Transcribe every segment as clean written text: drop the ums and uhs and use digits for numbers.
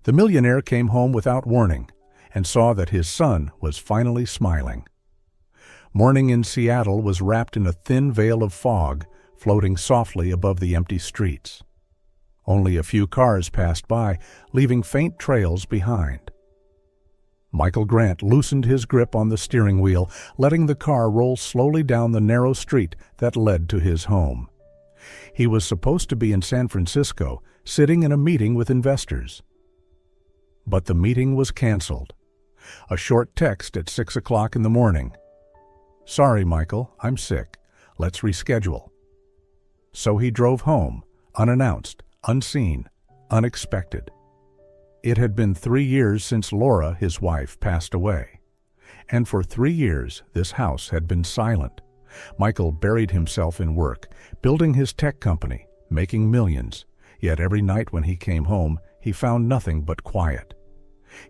The millionaire came home without warning and saw that his son was finally smiling. Morning in Seattle was wrapped in a thin veil of fog, floating softly above the empty streets. Only a few cars passed by, leaving faint trails behind. Michael Grant loosened his grip on the steering wheel, letting the car roll slowly down the narrow street that led to his home. He was supposed to be in San Francisco, sitting in a meeting with investors. But the meeting was canceled. A short text at 6 o'clock in the morning. "Sorry, Michael, I'm sick. Let's reschedule." So he drove home, unannounced, unseen, unexpected. It had been 3 years since Laura, his wife, passed away. And for 3 years, this house had been silent. Michael buried himself in work, building his tech company, making millions. Yet every night when he came home, he found nothing but quiet.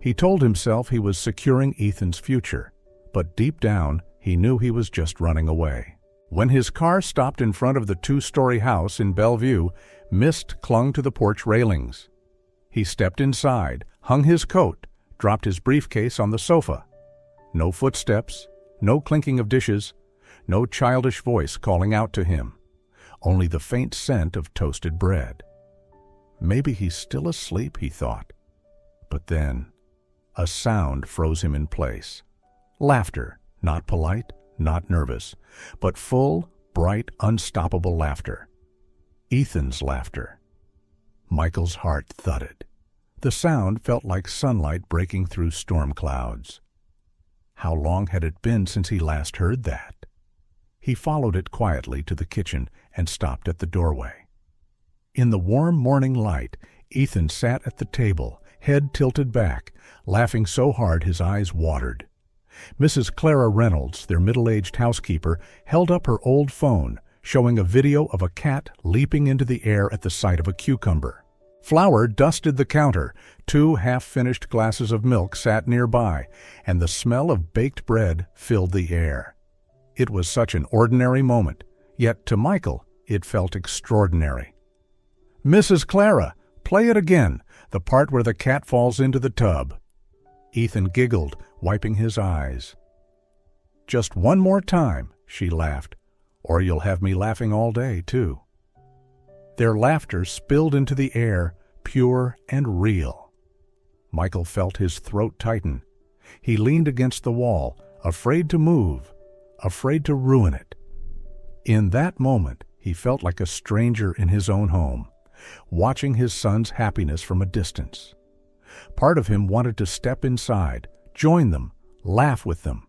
He told himself he was securing Ethan's future, but deep down, he knew he was just running away. When his car stopped in front of the 2-story house in Bellevue, mist clung to the porch railings. He stepped inside, hung his coat, dropped his briefcase on the sofa. No footsteps, no clinking of dishes, no childish voice calling out to him. Only the faint scent of toasted bread. Maybe he's still asleep, he thought. But then, a sound froze him in place. Laughter, not polite, not nervous, but full, bright, unstoppable laughter. Ethan's laughter. Michael's heart thudded. The sound felt like sunlight breaking through storm clouds. How long had it been since he last heard that? He followed it quietly to the kitchen and stopped at the doorway. In the warm morning light, Ethan sat at the table, head tilted back, laughing so hard his eyes watered. Mrs. Clara Reynolds, their middle-aged housekeeper, held up her old phone, showing a video of a cat leaping into the air at the sight of a cucumber. Flour dusted the counter, 2 half-finished glasses of milk sat nearby, and the smell of baked bread filled the air. It was such an ordinary moment, yet to Michael it felt extraordinary. "Mrs. Clara, play it again, the part where the cat falls into the tub." Ethan giggled, wiping his eyes. "Just one more time," she laughed, "or you'll have me laughing all day, too." Their laughter spilled into the air, pure and real. Michael felt his throat tighten. He leaned against the wall, afraid to move, afraid to ruin it. In that moment, he felt like a stranger in his own home, watching his son's happiness from a distance. Part of him wanted to step inside, join them, laugh with them.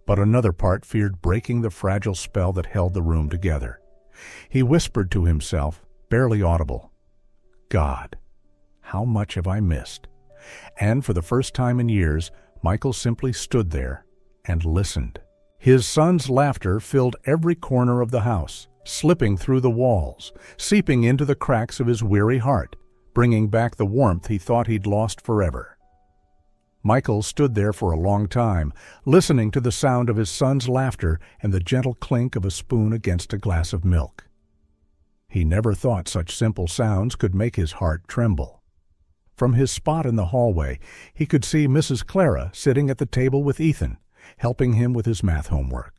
But another part feared breaking the fragile spell that held the room together. He whispered to himself, barely audible, "God, how much have I missed?" And for the first time in years, Michael simply stood there and listened. His son's laughter filled every corner of the house, slipping through the walls, seeping into the cracks of his weary heart, bringing back the warmth he thought he'd lost forever. Michael stood there for a long time, listening to the sound of his son's laughter and the gentle clink of a spoon against a glass of milk. He never thought such simple sounds could make his heart tremble. From his spot in the hallway, he could see Mrs. Clara sitting at the table with Ethan, helping him with his math homework.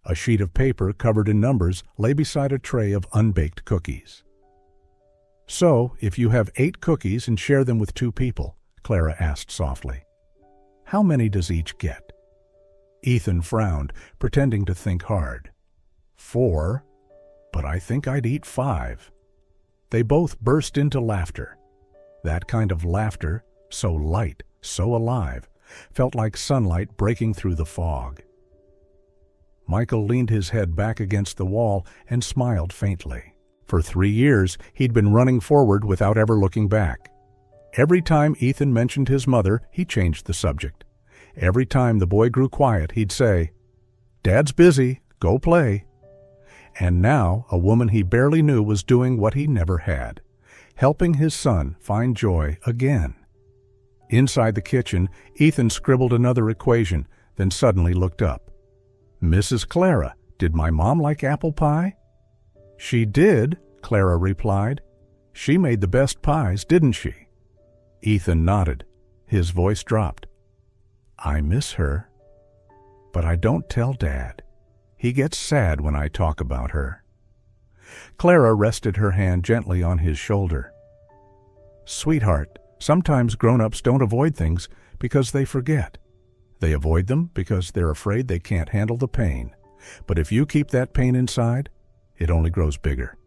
A sheet of paper covered in numbers lay beside a tray of unbaked cookies. "So, if you have 8 cookies and share them with 2 people," Clara asked softly, "how many does each get?" Ethan frowned, pretending to think hard. 4, but I think I'd eat 5. They both burst into laughter. That kind of laughter, so light, so alive, felt like sunlight breaking through the fog. Michael leaned his head back against the wall and smiled faintly. For 3 years, he'd been running forward without ever looking back. Every time Ethan mentioned his mother, he changed the subject. Every time the boy grew quiet, he'd say, "Dad's busy, go play." And now, a woman he barely knew was doing what he never had, helping his son find joy again. Inside the kitchen, Ethan scribbled another equation, then suddenly looked up. "Mrs. Clara, did my mom like apple pie?" "She did," Clara replied. "She made the best pies, didn't she?" Ethan nodded. His voice dropped. I miss her, but I don't tell Dad. He gets sad when I talk about her. Clara rested her hand gently on his shoulder. Sweetheart, sometimes grown-ups don't avoid things because they forget. They avoid them because they're afraid they can't handle the pain. But if you keep that pain inside, it only grows bigger.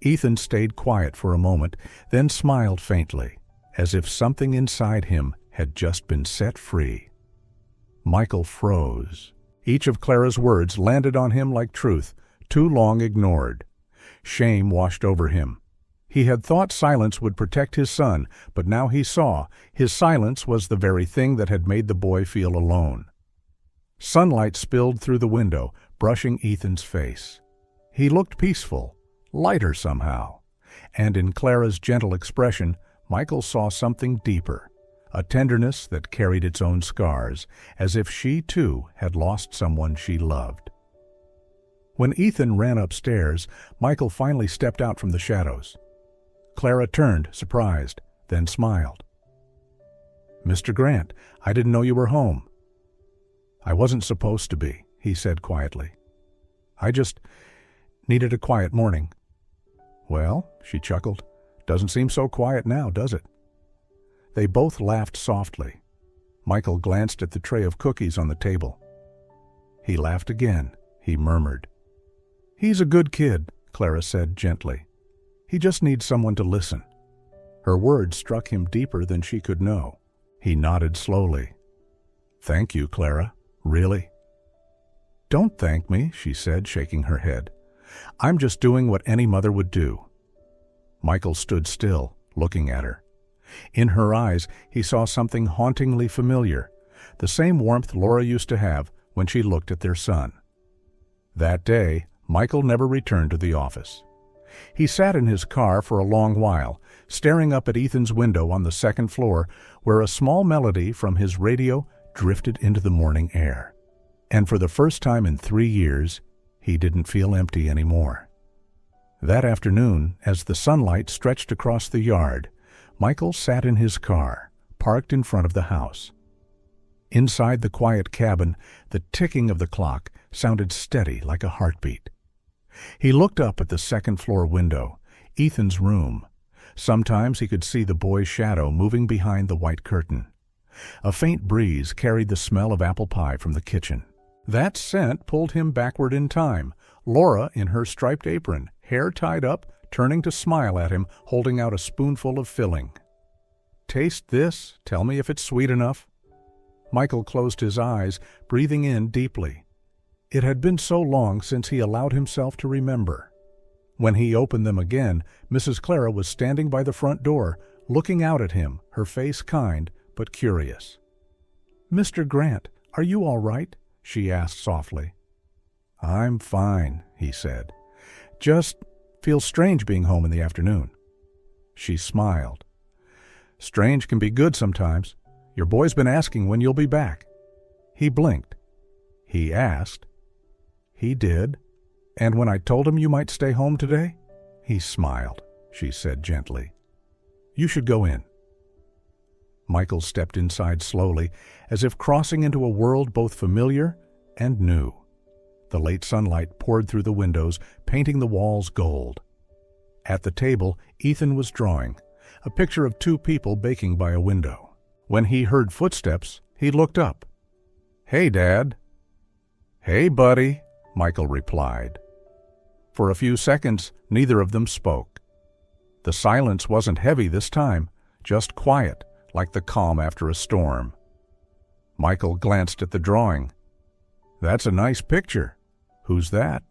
Ethan stayed quiet for a moment, then smiled faintly, as if something inside him had just been set free. Michael froze. Each of Clara's words landed on him like truth, too long ignored. Shame washed over him. He had thought silence would protect his son, but now he saw his silence was the very thing that had made the boy feel alone. Sunlight spilled through the window, brushing Ethan's face. He looked peaceful, lighter somehow, and in Clara's gentle expression, Michael saw something deeper, a tenderness that carried its own scars, as if she too had lost someone she loved. When Ethan ran upstairs, Michael finally stepped out from the shadows. Clara turned, surprised, then smiled. Mr. Grant, I didn't know you were home. I wasn't supposed to be, he said quietly. I just needed a quiet morning. Well, she chuckled, doesn't seem so quiet now, does it? They both laughed softly. Michael glanced at the tray of cookies on the table. He laughed again, he murmured. He's a good kid, Clara said gently. He just needs someone to listen. Her words struck him deeper than she could know. He nodded slowly. Thank you, Clara. Really? Don't thank me, she said, shaking her head. I'm just doing what any mother would do. Michael stood still, looking at her. In her eyes, he saw something hauntingly familiar, the same warmth Laura used to have when she looked at their son. That day, Michael never returned to the office. He sat in his car for a long while, staring up at Ethan's window on the second floor, where a small melody from his radio drifted into the morning air. And for the first time in 3 years, he didn't feel empty anymore. That afternoon, as the sunlight stretched across the yard, Michael sat in his car, parked in front of the house. Inside the quiet cabin, the ticking of the clock sounded steady like a heartbeat. He looked up at the second-floor window, Ethan's room. Sometimes he could see the boy's shadow moving behind the white curtain. A faint breeze carried the smell of apple pie from the kitchen. That scent pulled him backward in time, Laura in her striped apron, hair tied up, turning to smile at him, holding out a spoonful of filling. Taste this, tell me if it's sweet enough. Michael closed his eyes, breathing in deeply. It had been so long since he allowed himself to remember. When he opened them again, Mrs. Clara was standing by the front door, looking out at him, her face kind but curious. Mr. Grant, are you all right? She asked softly. I'm fine, he said. Just feels strange being home in the afternoon. She smiled. Strange can be good sometimes. Your boy's been asking when you'll be back. He blinked. He asked. He did. And when I told him you might stay home today? He smiled, she said gently. You should go in. Michael stepped inside slowly, as if crossing into a world both familiar and new. The late sunlight poured through the windows, painting the walls gold. At the table, Ethan was drawing, a picture of 2 people baking by a window. When he heard footsteps, he looked up. Hey, Dad. Hey, buddy, Michael replied. For a few seconds, neither of them spoke. The silence wasn't heavy this time, just quiet, like the calm after a storm. Michael glanced at the drawing. That's a nice picture. Who's that?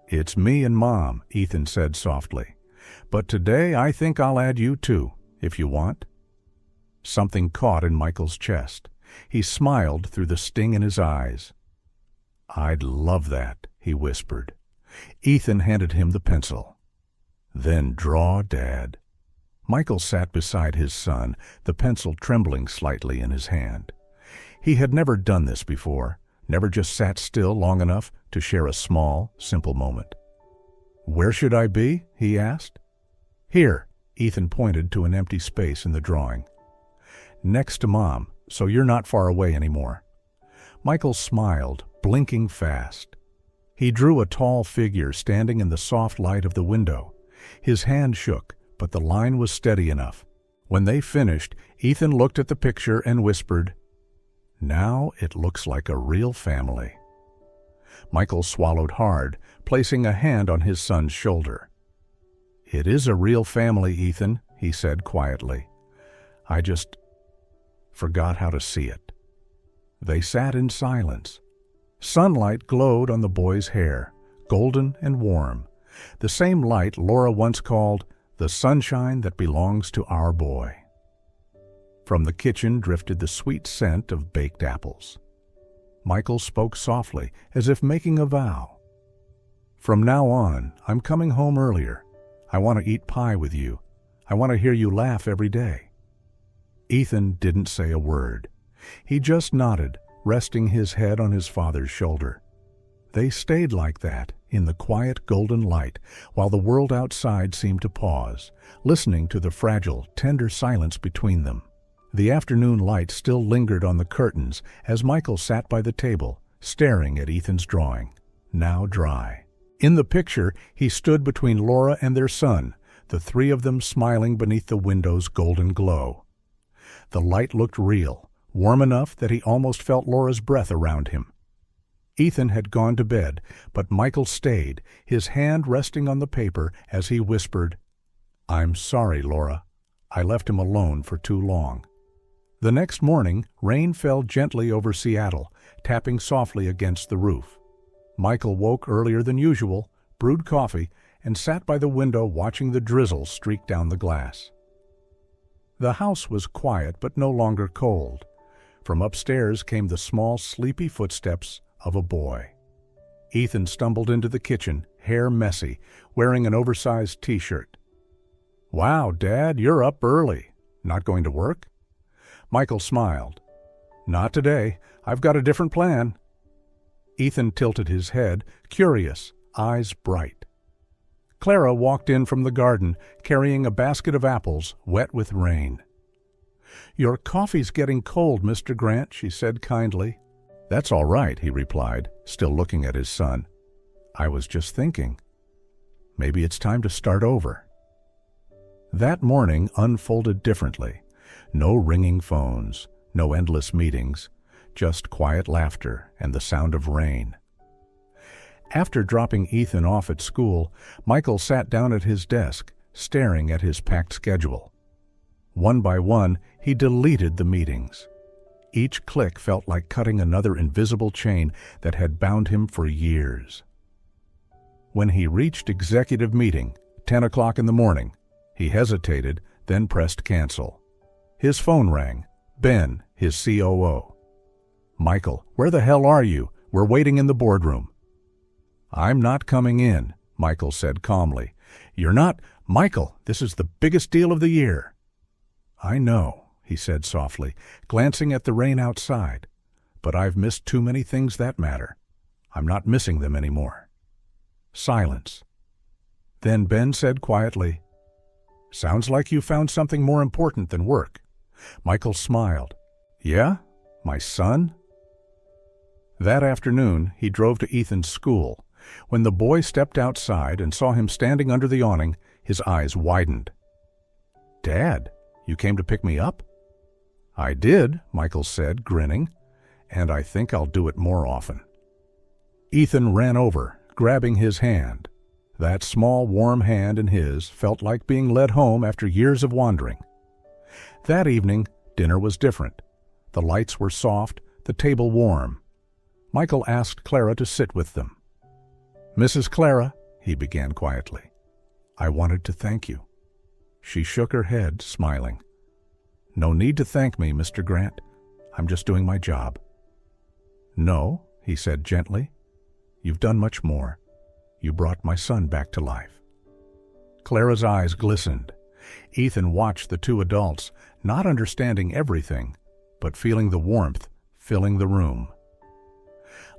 It's me and Mom, Ethan said softly. But today I think I'll add you too, if you want. Something caught in Michael's chest. He smiled through the sting in his eyes. I'd love that, he whispered. Ethan handed him the pencil. Then draw, Dad. Michael sat beside his son, the pencil trembling slightly in his hand. He had never done this before, never just sat still long enough to share a small, simple moment. Where should I be? He asked. Here, Ethan pointed to an empty space in the drawing. "Next to Mom, so you're not far away anymore." Michael smiled, blinking fast. He drew a tall figure standing in the soft light of the window. His hand shook, but the line was steady enough. When they finished, Ethan looked at the picture and whispered, "Now it looks like a real family." Michael swallowed hard, placing a hand on his son's shoulder. "It is a real family, Ethan," he said quietly. "I just forgot how to see it." They sat in silence. Sunlight glowed on the boy's hair, golden and warm, the same light Laura once called the sunshine that belongs to our boy. From the kitchen drifted the sweet scent of baked apples. Michael spoke softly, as if making a vow. "From now on, I'm coming home earlier. I want to eat pie with you. I want to hear you laugh every day." Ethan didn't say a word. He just nodded, resting his head on his father's shoulder. They stayed like that, in the quiet golden light, while the world outside seemed to pause, listening to the fragile, tender silence between them. The afternoon light still lingered on the curtains as Michael sat by the table, staring at Ethan's drawing, now dry. In the picture, he stood between Laura and their son, the three of them smiling beneath the window's golden glow. The light looked real, warm enough that he almost felt Laura's breath around him. Ethan had gone to bed, but Michael stayed, his hand resting on the paper as he whispered, "I'm sorry, Laura. I left him alone for too long." The next morning, rain fell gently over Seattle, tapping softly against the roof. Michael woke earlier than usual, brewed coffee, and sat by the window watching the drizzle streak down the glass. The house was quiet but no longer cold. From upstairs came the small, sleepy footsteps of a boy. Ethan stumbled into the kitchen, hair messy, wearing an oversized t-shirt. "Wow, Dad, you're up early. Not going to work?" Michael smiled. "Not today. I've got a different plan." Ethan tilted his head, curious, eyes bright. Clara walked in from the garden, carrying a basket of apples, wet with rain. "Your coffee's getting cold, Mr. Grant," she said kindly. "That's all right," he replied, still looking at his son. "I was just thinking. Maybe it's time to start over." That morning unfolded differently. No ringing phones, no endless meetings, just quiet laughter and the sound of rain. After dropping Ethan off at school, Michael sat down at his desk, staring at his packed schedule. One by one, he deleted the meetings. Each click felt like cutting another invisible chain that had bound him for years. When he reached executive meeting, 10 o'clock in the morning, he hesitated, then pressed cancel. His phone rang. Ben, his COO. "Michael, where the hell are you? We're waiting in the boardroom." "I'm not coming in," Michael said calmly. "You're not? Michael, this is the biggest deal of the year." "I know," he said softly, glancing at the rain outside. "But I've missed too many things that matter. I'm not missing them anymore." Silence. Then Ben said quietly, "Sounds like you found something more important than work." Michael smiled. "Yeah? My son?" That afternoon, he drove to Ethan's school. When the boy stepped outside and saw him standing under the awning, his eyes widened. "Dad, you came to pick me up?" "I did," Michael said, grinning, "and I think I'll do it more often." Ethan ran over, grabbing his hand. That small, warm hand in his felt like being led home after years of wandering. That evening, dinner was different. The lights were soft, the table warm. Michael asked Clara to sit with them. "Mrs. Clara," he began quietly, "I wanted to thank you." She shook her head, smiling. "No need to thank me, Mr. Grant. I'm just doing my job." "No," he said gently. "You've done much more. You brought my son back to life." Clara's eyes glistened. Ethan watched the two adults, not understanding everything, but feeling the warmth filling the room.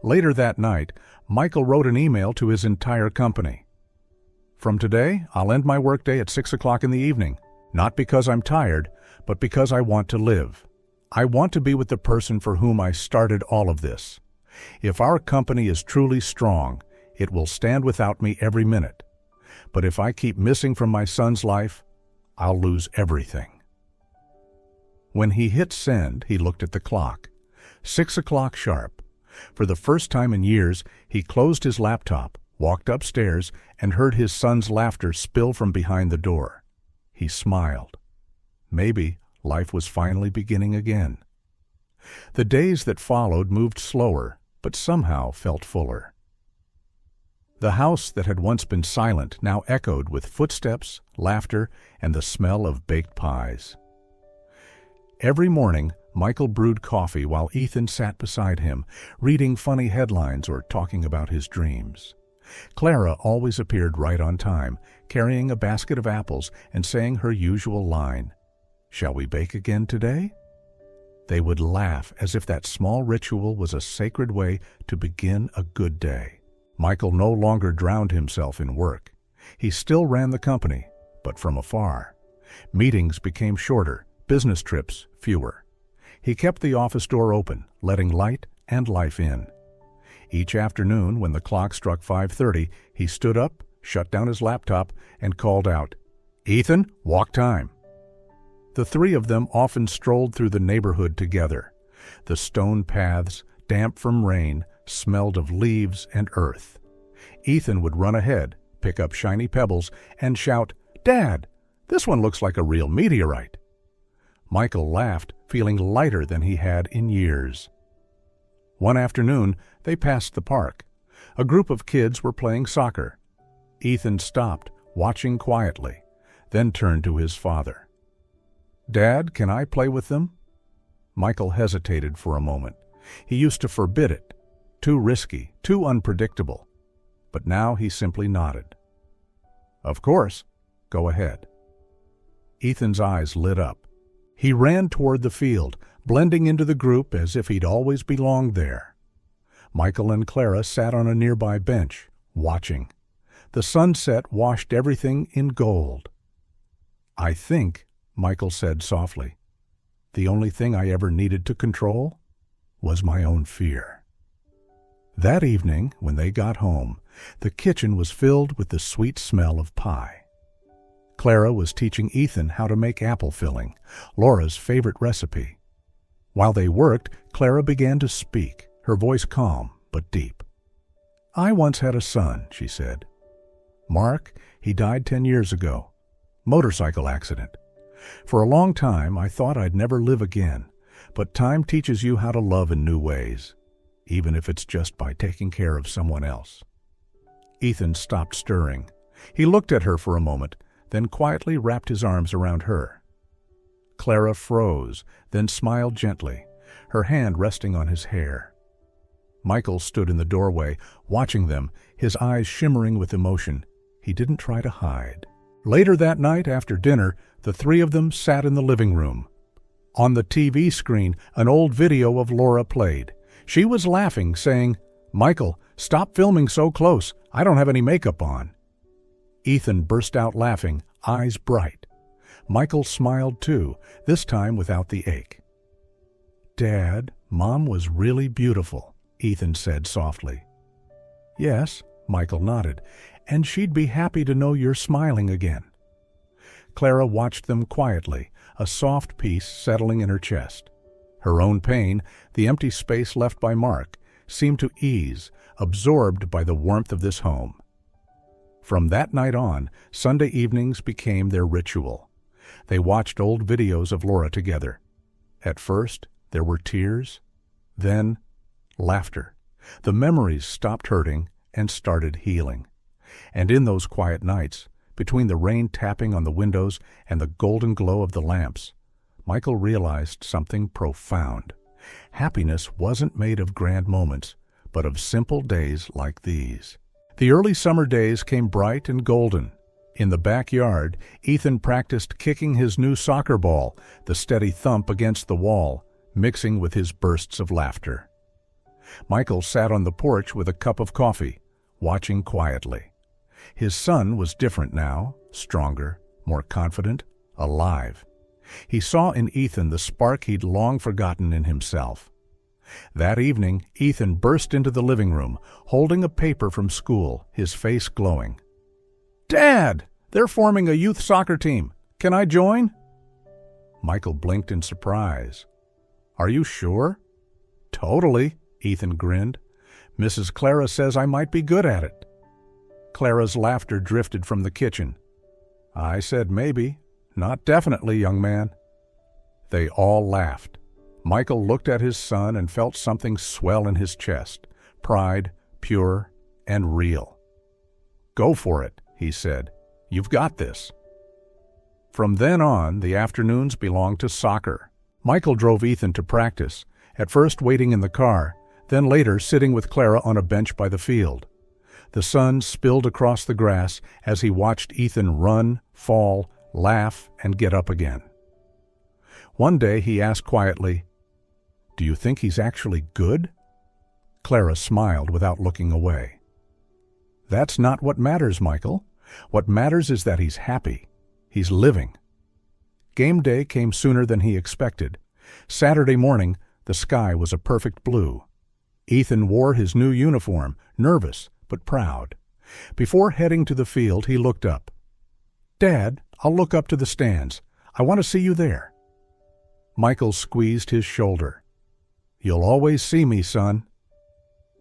Later that night, Michael wrote an email to his entire company. "From today, I'll end my workday at 6 o'clock in the evening. Not because I'm tired, but because I want to live. I want to be with the person for whom I started all of this. If our company is truly strong, it will stand without me every minute. But if I keep missing from my son's life, I'll lose everything." When he hit send, he looked at the clock. 6 o'clock sharp. For the first time in years, he closed his laptop, walked upstairs, and heard his son's laughter spill from behind the door. He smiled. Maybe life was finally beginning again. The days that followed moved slower, but somehow felt fuller. The house that had once been silent now echoed with footsteps, laughter, and the smell of baked pies. Every morning, Michael brewed coffee while Ethan sat beside him, reading funny headlines or talking about his dreams. Clara always appeared right on time, carrying a basket of apples and saying her usual line, "Shall we bake again today?" They would laugh as if that small ritual was a sacred way to begin a good day. Michael no longer drowned himself in work. He still ran the company, but from afar. Meetings became shorter, business trips fewer. He kept the office door open, letting light and life in. Each afternoon, when the clock struck 5:30, he stood up, shut down his laptop, and called out, "Ethan, walk time." The three of them often strolled through the neighborhood together. The stone paths, damp from rain, smelled of leaves and earth. Ethan would run ahead, pick up shiny pebbles, and shout, "Dad, this one looks like a real meteorite." Michael laughed, feeling lighter than he had in years. One afternoon, they passed the park. A group of kids were playing soccer. Ethan stopped, watching quietly, then turned to his father. "Dad, can I play with them?" Michael hesitated for a moment. He used to forbid it. Too risky, too unpredictable. But now he simply nodded. "Of course. Go ahead." Ethan's eyes lit up. He ran toward the field, blending into the group as if he'd always belonged there. Michael and Clara sat on a nearby bench, watching. The sunset washed everything in gold. "I think," Michael said softly, "the only thing I ever needed to control was my own fear." That evening, when they got home, the kitchen was filled with the sweet smell of pie. Clara was teaching Ethan how to make apple filling, Laura's favorite recipe. While they worked, Clara began to speak, her voice calm but deep. "I once had a son," she said. "Mark, he died 10 years ago. Motorcycle accident. For a long time, I thought I'd never live again, but time teaches you how to love in new ways, even if it's just by taking care of someone else." Ethan stopped stirring. He looked at her for a moment, then quietly wrapped his arms around her. Clara froze, then smiled gently, her hand resting on his hair. Michael stood in the doorway, watching them, his eyes shimmering with emotion. He didn't try to hide. Later that night, after dinner, the three of them sat in the living room. On the TV screen, an old video of Laura played. She was laughing, saying, "Michael, stop filming so close. I don't have any makeup on." Ethan burst out laughing, eyes bright. Michael smiled too, this time without the ache. "Dad, Mom was really beautiful," Ethan said softly. "Yes," Michael nodded, "and she'd be happy to know you're smiling again." Clara watched them quietly, a soft peace settling in her chest. Her own pain, the empty space left by Mark, seemed to ease, absorbed by the warmth of this home. From that night on, Sunday evenings became their ritual. They watched old videos of Laura together. At first, there were tears, then laughter. The memories stopped hurting and started healing. And in those quiet nights, between the rain tapping on the windows and the golden glow of the lamps, Michael realized something profound. Happiness wasn't made of grand moments, but of simple days like these. The early summer days came bright and golden. In the backyard, Ethan practiced kicking his new soccer ball, the steady thump against the wall, mixing with his bursts of laughter. Michael sat on the porch with a cup of coffee, watching quietly. His son was different now, stronger, more confident, alive. He saw in Ethan the spark he'd long forgotten in himself. That evening, Ethan burst into the living room, holding a paper from school, his face glowing. "Dad! They're forming a youth soccer team. Can I join?" Michael blinked in surprise. "Are you sure?" "Totally," Ethan grinned. "Mrs. Clara says I might be good at it." Clara's laughter drifted from the kitchen. "I said maybe, not definitely, young man." They all laughed. Michael looked at his son and felt something swell in his chest, pride, pure and real. "Go for it," he said. "You've got this." From then on, the afternoons belonged to soccer. Michael drove Ethan to practice, at first waiting in the car, then later sitting with Clara on a bench by the field. The sun spilled across the grass as he watched Ethan run, fall, laugh, and get up again. One day he asked quietly, "Do you think he's actually good?" Clara smiled without looking away. "That's not what matters, Michael. What matters is that he's happy. He's living." Game day came sooner than he expected. Saturday morning, the sky was a perfect blue. Ethan wore his new uniform, nervous but proud. Before heading to the field, he looked up. "Dad, I'll look up to the stands. I want to see you there." Michael squeezed his shoulder. "You'll always see me, son."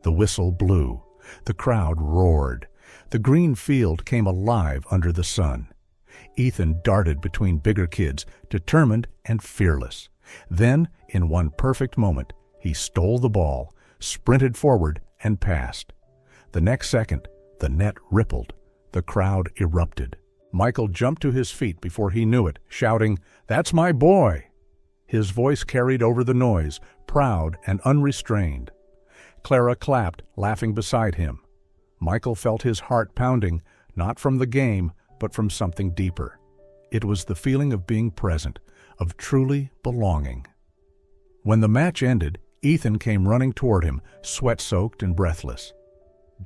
The whistle blew. The crowd roared. The green field came alive under the sun. Ethan darted between bigger kids, determined and fearless. Then, in one perfect moment, he stole the ball, sprinted forward, and passed. The next second, the net rippled. The crowd erupted. Michael jumped to his feet before he knew it, shouting, "That's my boy!" His voice carried over the noise, proud and unrestrained. Clara clapped, laughing beside him. Michael felt his heart pounding, not from the game, but from something deeper. It was the feeling of being present, of truly belonging. When the match ended, Ethan came running toward him, sweat-soaked and breathless.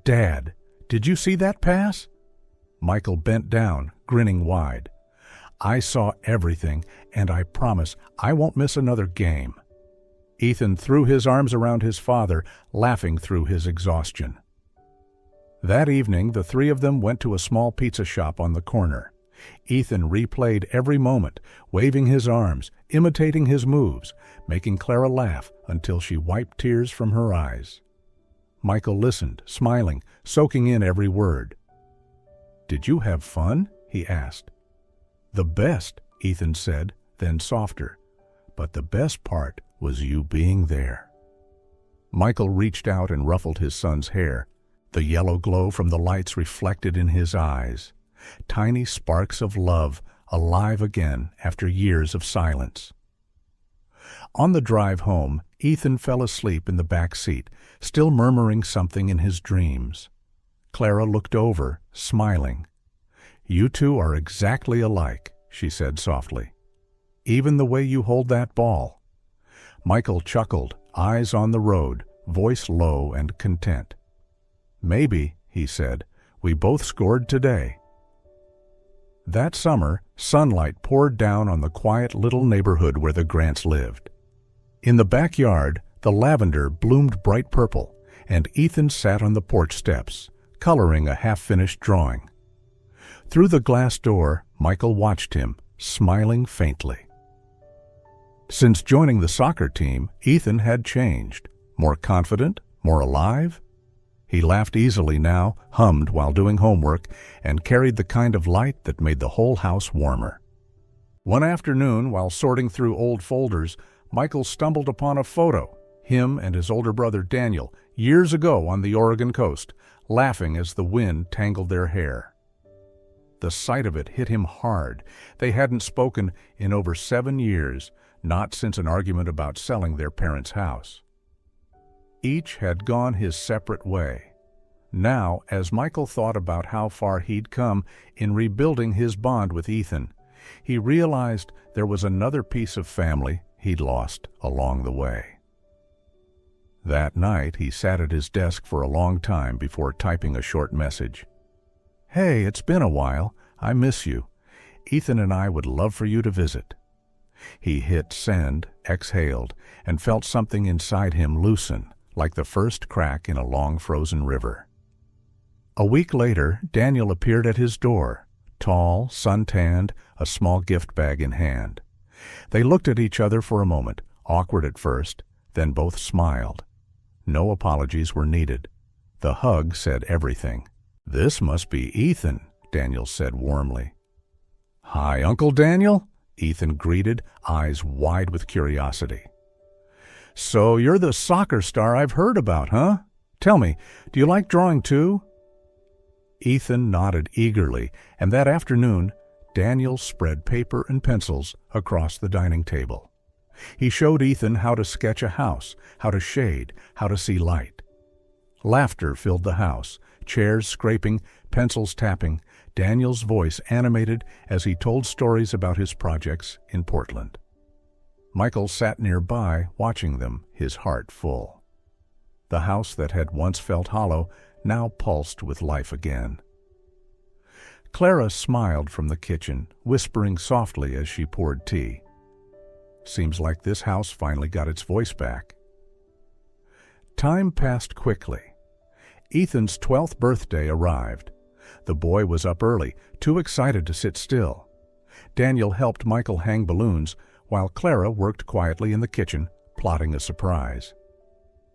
"Dad, did you see that pass?" Michael bent down, grinning wide. "I saw everything, and I promise I won't miss another game." Ethan threw his arms around his father, laughing through his exhaustion. That evening, the three of them went to a small pizza shop on the corner. Ethan replayed every moment, waving his arms, imitating his moves, making Clara laugh until she wiped tears from her eyes. Michael listened, smiling, soaking in every word. "Did you have fun?" he asked. "The best," Ethan said, then softer. "But the best part was you being there." Michael reached out and ruffled his son's hair. The yellow glow from the lights reflected in his eyes. Tiny sparks of love, alive again after years of silence. On the drive home, Ethan fell asleep in the back seat, still murmuring something in his dreams. Clara looked over, smiling. "You two are exactly alike," she said softly. "Even the way you hold that ball." Michael chuckled, eyes on the road, voice low and content. "Maybe," he said, "we both scored today." That summer, sunlight poured down on the quiet little neighborhood where the Grants lived. In the backyard, the lavender bloomed bright purple, and Ethan sat on the porch steps, coloring a half-finished drawing. Through the glass door, Michael watched him, smiling faintly. Since joining the soccer team, Ethan had changed. More confident, more alive. He laughed easily now, hummed while doing homework, and carried the kind of light that made the whole house warmer. One afternoon, while sorting through old folders, Michael stumbled upon a photo, him and his older brother Daniel, years ago on the Oregon coast, laughing as the wind tangled their hair. The sight of it hit him hard. They hadn't spoken in over 7 years, not since an argument about selling their parents' house. Each had gone his separate way. Now, as Michael thought about how far he'd come in rebuilding his bond with Ethan, he realized there was another piece of family he'd lost along the way. That night, he sat at his desk for a long time before typing a short message. "Hey, it's been a while. I miss you." Ethan and I would love for you to visit." He hit send, exhaled, and felt something inside him loosen, like the first crack in a long frozen river. A week later, Daniel appeared at his door, tall, suntanned, a small gift bag in hand. They looked at each other for a moment, awkward at first, then both smiled. No apologies were needed. The hug said everything. "This must be Ethan," Daniel said warmly. "Hi, Uncle Daniel," Ethan greeted, eyes wide with curiosity. "So you're the soccer star I've heard about, huh? Tell me, do you like drawing too?" Ethan nodded eagerly, and that afternoon, Daniel spread paper and pencils across the dining table. He showed Ethan how to sketch a house, how to shade, how to see light. Laughter filled the house, chairs scraping, pencils tapping, Daniel's voice animated as he told stories about his projects in Portland. Michael sat nearby, watching them, his heart full. The house that had once felt hollow now pulsed with life again. Clara smiled from the kitchen, whispering softly as she poured tea. "Seems like this house finally got its voice back." Time passed quickly. Ethan's 12th birthday arrived. The boy was up early, too excited to sit still. Daniel helped Michael hang balloons, while Clara worked quietly in the kitchen, plotting a surprise.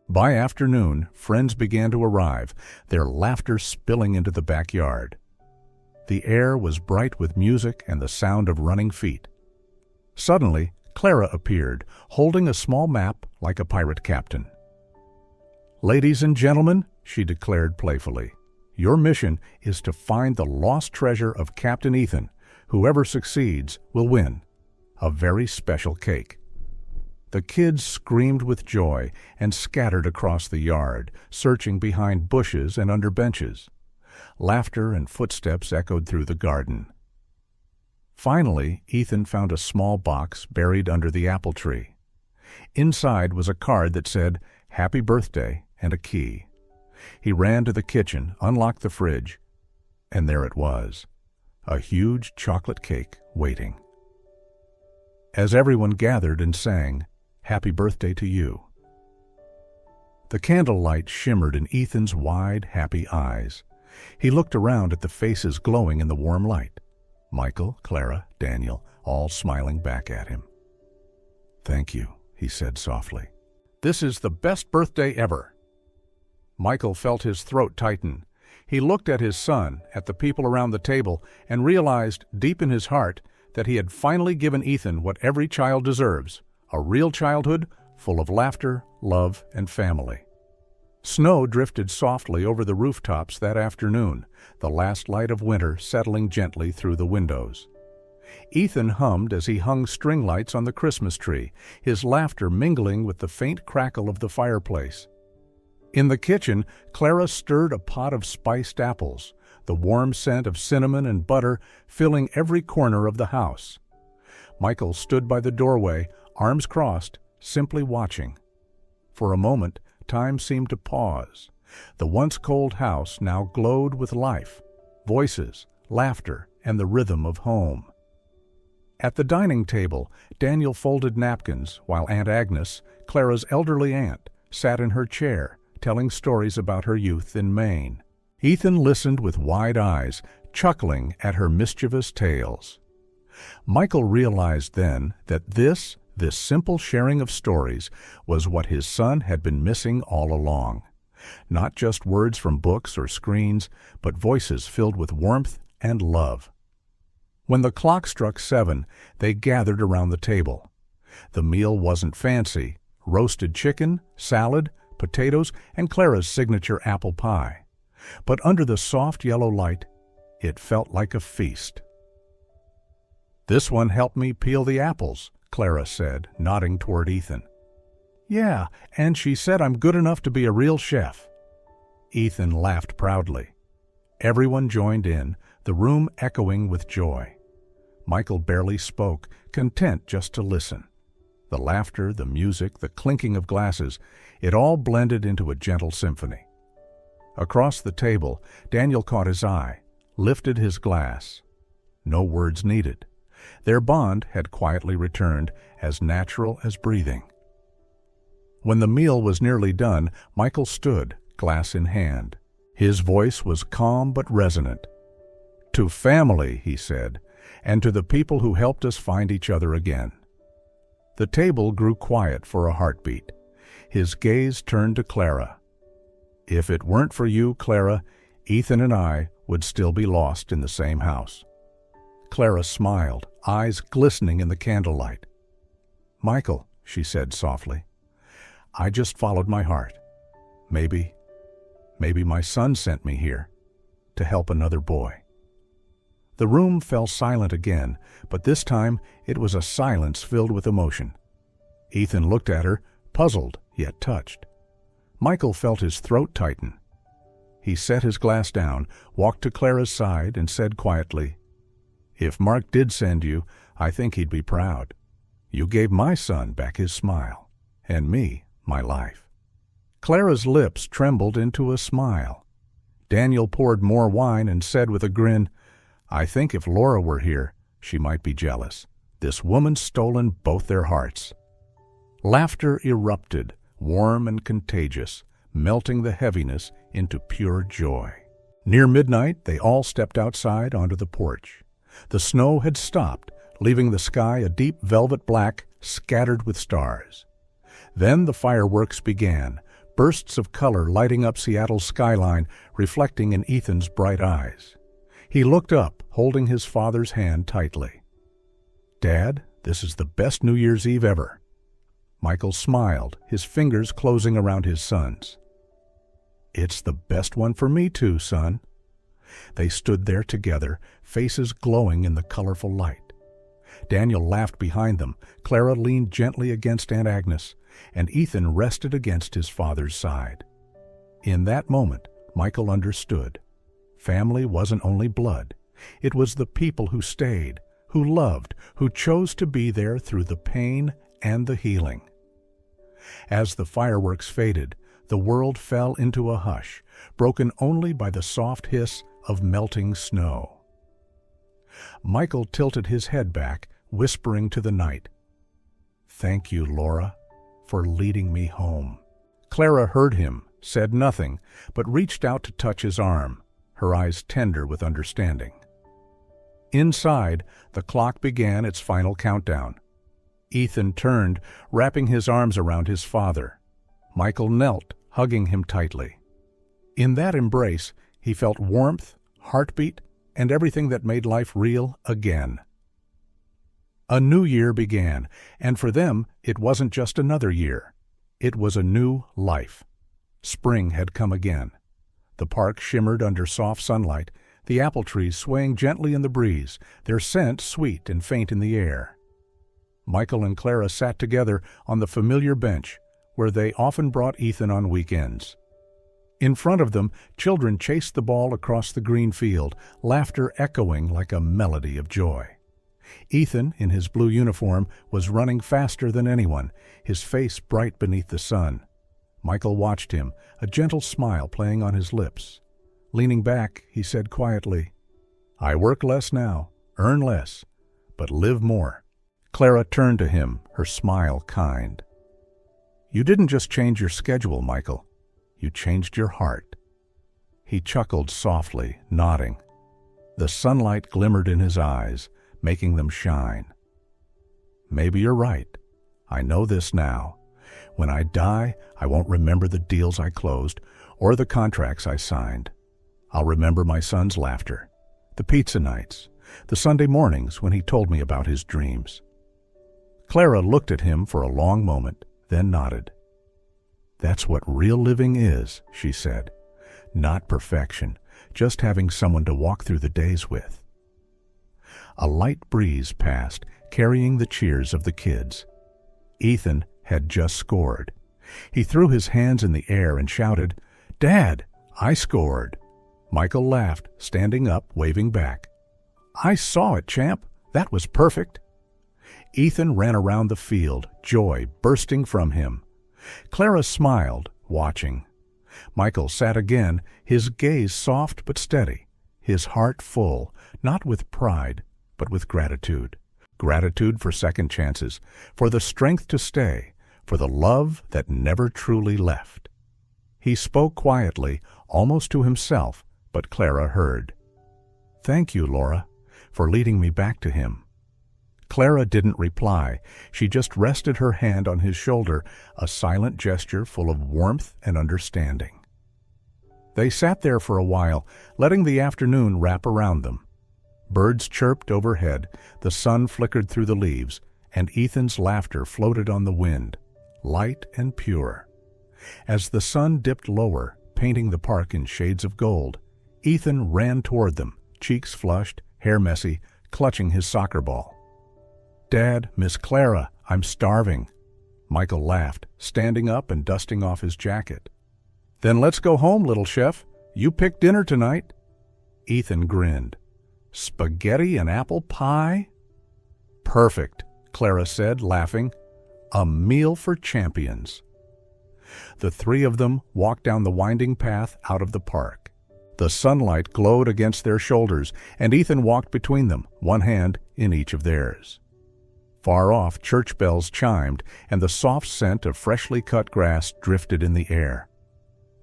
By afternoon, friends began to arrive, their laughter spilling into the backyard. The air was bright with music and the sound of running feet. Suddenly, Clara appeared, holding a small map like a pirate captain. "Ladies and gentlemen," she declared playfully, "your mission is to find the lost treasure of Captain Ethan. Whoever succeeds will win a very special cake." The kids screamed with joy and scattered across the yard, searching behind bushes and under benches. Laughter and footsteps echoed through the garden. Finally, Ethan found a small box buried under the apple tree. Inside was a card that said, "Happy Birthday," and a key. He ran to the kitchen, unlocked the fridge, and there it was, a huge chocolate cake waiting. As everyone gathered and sang, "Happy Birthday to you," the candlelight shimmered in Ethan's wide, happy eyes. He looked around at the faces glowing in the warm light. Michael, Clara, Daniel, all smiling back at him. "Thank you," he said softly. "This is the best birthday ever." Michael felt his throat tighten. He looked at his son, at the people around the table, and realized, deep in his heart, that he had finally given Ethan what every child deserves, a real childhood full of laughter, love, and family. Snow drifted softly over the rooftops that afternoon, the last light of winter settling gently through the windows. Ethan hummed as he hung string lights on the Christmas tree, his laughter mingling with the faint crackle of the fireplace. In the kitchen, Clara stirred a pot of spiced apples, the warm scent of cinnamon and butter filling every corner of the house. Michael stood by the doorway, arms crossed, simply watching. For a moment, time seemed to pause. The once cold house now glowed with life, voices, laughter, and the rhythm of home. At the dining table, Daniel folded napkins, while Aunt Agnes, Clara's elderly aunt, sat in her chair, telling stories about her youth in Maine. Ethan listened with wide eyes, chuckling at her mischievous tales. Michael realized then that this simple sharing of stories was what his son had been missing all along. Not just words from books or screens, but voices filled with warmth and love. When the clock struck 7, they gathered around the table. The meal wasn't fancy: roasted chicken, salad, potatoes, and Clara's signature apple pie. But under the soft yellow light, it felt like a feast. "This one helped me peel the apples," Clara said, nodding toward Ethan. "Yeah, and she said I'm good enough to be a real chef." Ethan laughed proudly. Everyone joined in, the room echoing with joy. Michael barely spoke, content just to listen. The laughter, the music, the clinking of glasses, it all blended into a gentle symphony. Across the table, Daniel caught his eye, lifted his glass. no words needed. Their bond had quietly returned, as natural as breathing. When the meal was nearly done, Michael stood, glass in hand. His voice was calm but resonant. "To family," he said, "and to the people who helped us find each other again." The table grew quiet for a heartbeat. His gaze turned to Clara. "If it weren't for you, Clara, Ethan and I would still be lost in the same house." Clara smiled, eyes glistening in the candlelight. "Michael," she said softly, "I just followed my heart. Maybe my son sent me here to help another boy." The room fell silent again, but this time it was a silence filled with emotion. Ethan looked at her, puzzled yet touched. Michael felt his throat tighten. He set his glass down, walked to Clara's side, and said quietly, "If Mark did send you, I think he'd be proud. You gave my son back his smile, and me my life." Clara's lips trembled into a smile. Daniel poured more wine and said with a grin, "I think if Laura were here, she might be jealous. This woman's stolen both their hearts." Laughter erupted, warm and contagious, melting the heaviness into pure joy. Near midnight, they all stepped outside onto the porch. The snow had stopped, leaving the sky a deep velvet black scattered with stars. Then the fireworks began, bursts of color lighting up Seattle's skyline, reflecting in Ethan's bright eyes. He looked up, holding his father's hand tightly. "Dad, this is the best New Year's Eve ever." Michael smiled, his fingers closing around his son's. "It's the best one for me too, son." They stood there together, faces glowing in the colorful light. Daniel laughed behind them, Clara leaned gently against Aunt Agnes, and Ethan rested against his father's side. In that moment, Michael understood. Family wasn't only blood. It was the people who stayed, who loved, who chose to be there through the pain and the healing. As the fireworks faded, the world fell into a hush, broken only by the soft hiss of melting snow. Michael tilted his head back, whispering to the night, "Thank you, Laura, for leading me home." Clara heard him, said nothing, but reached out to touch his arm, her eyes tender with understanding. Inside, the clock began its final countdown. Ethan turned, wrapping his arms around his father. Michael knelt, hugging him tightly. In that embrace, he felt warmth, heartbeat, and everything that made life real again. A new year began, and for them, it wasn't just another year. It was a new life. Spring had come again. The park shimmered under soft sunlight, the apple trees swaying gently in the breeze, their scent sweet and faint in the air. Michael and Clara sat together on the familiar bench, where they often brought Ethan on weekends. In front of them, children chased the ball across the green field, laughter echoing like a melody of joy. Ethan, in his blue uniform, was running faster than anyone, his face bright beneath the sun. Michael watched him, a gentle smile playing on his lips. Leaning back, he said quietly, "I work less now, earn less, but live more." Clara turned to him, her smile kind. "You didn't just change your schedule, Michael. You changed your heart." He chuckled softly, nodding. The sunlight glimmered in his eyes, making them shine. "Maybe you're right. I know this now. When I die, I won't remember the deals I closed or the contracts I signed. I'll remember my son's laughter, the pizza nights, the Sunday mornings when he told me about his dreams." Clara looked at him for a long moment, then nodded. "That's what real living is," she said. "Not perfection, just having someone to walk through the days with." A light breeze passed, carrying the cheers of the kids. Ethan had just scored. He threw his hands in the air and shouted, "Dad, I scored!" Michael laughed, standing up, waving back. "I saw it, champ. That was perfect." Ethan ran around the field, joy bursting from him. Clara smiled, watching. Michael sat again, his gaze soft but steady, his heart full, not with pride, but with gratitude. Gratitude for second chances, for the strength to stay, for the love that never truly left. He spoke quietly, almost to himself, but Clara heard. "Thank you, Laura, for leading me back to him." Clara didn't reply. She just rested her hand on his shoulder, a silent gesture full of warmth and understanding. They sat there for a while, letting the afternoon wrap around them. Birds chirped overhead, the sun flickered through the leaves, and Ethan's laughter floated on the wind, light and pure. As the sun dipped lower, painting the park in shades of gold, Ethan ran toward them, cheeks flushed, hair messy, clutching his soccer ball. "Dad, Miss Clara, I'm starving." Michael laughed, standing up and dusting off his jacket. "Then let's go home, little chef. You pick dinner tonight." Ethan grinned. "Spaghetti and apple pie?" "Perfect," Clara said, laughing. "A meal for champions." The three of them walked down the winding path out of the park. The sunlight glowed against their shoulders, and Ethan walked between them, one hand in each of theirs. Far off, church bells chimed, and the soft scent of freshly cut grass drifted in the air.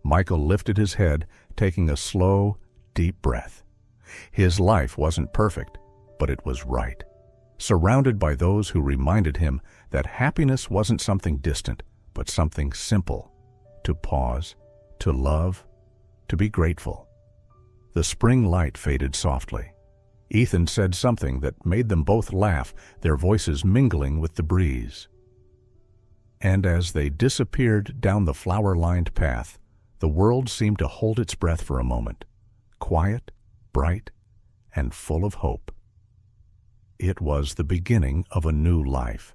Michael lifted his head, taking a slow, deep breath. His life wasn't perfect, but it was right, surrounded by those who reminded him that happiness wasn't something distant, but something simple, to pause, to love, to be grateful. The spring light faded softly. Ethan said something that made them both laugh, their voices mingling with the breeze. And as they disappeared down the flower-lined path, the world seemed to hold its breath for a moment, quiet, bright, and full of hope. It was the beginning of a new life.